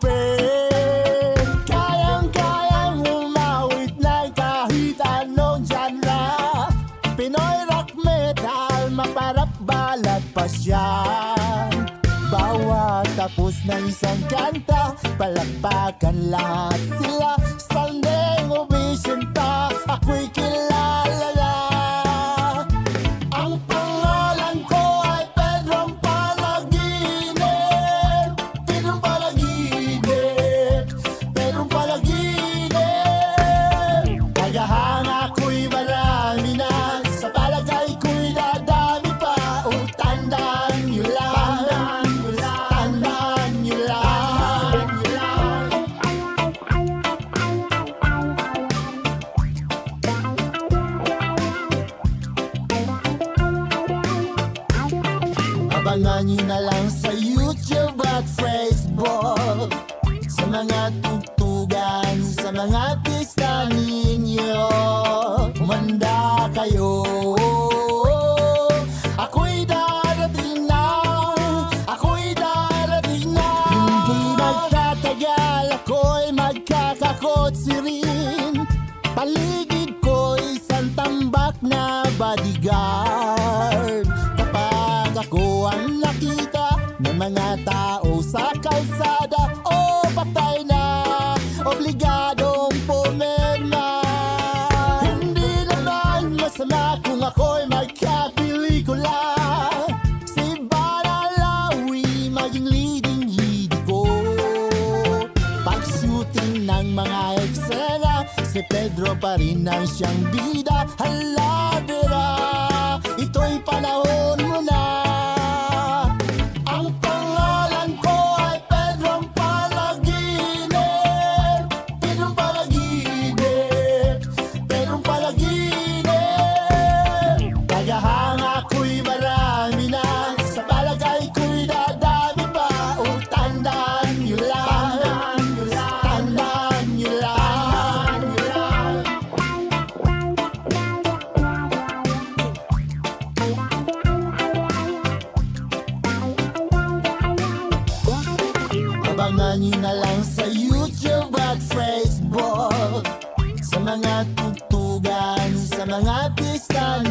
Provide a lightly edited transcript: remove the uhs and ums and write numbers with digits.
open. Kayang-kayang umawit ng kahit anong genre. Pinoy rock metal, maparap balat pa siya. Bawat tapos ng isang kanta, palakpakan lahat sila. Standing ovation pa, ako'y kilala na. Ang pangalan ko ay Pedrong Palaginip. Pedrong Palaginip, Pedrong Palaginip. Kagahanga ko'y marami na, sa palagay ko'y dadami pa. O tandaan nyo lang, tandaan nyo lang. Abangan nyo na lang sa YouTube at Facebook, sa mga tugtugan, sa mga pista ninyo. Humanda kayo, ako'y darating na, ako'y darating na. Hindi nagtatagal, ako'y magkakakotsi rin. Paligid ko isang tambak na bodyguard. Kapag ako ang nakita ng mga tao sa kalsada, o patay na, obligadong pumirma. Hindi naman masama kung ako'y magkapelikula. Si Baralawi maging leading lead ko. Pag-shooting ng mga eksena, si Pedro pa rin ang siyang bida. Hala, Vera, ito'y panahon mo na. Ang pangalan ko ay Pedrong Palaginip. Pedrong Palaginip, Pedrong Palaginip. Kagahanga ko'y marami na, sa palagay ko'y dadami pa. O tandaan nyo lang, tandaan nyo lang. Abangan nyo na lang sa YouTube at Facebook, sa mga tugtugan, sa mga pista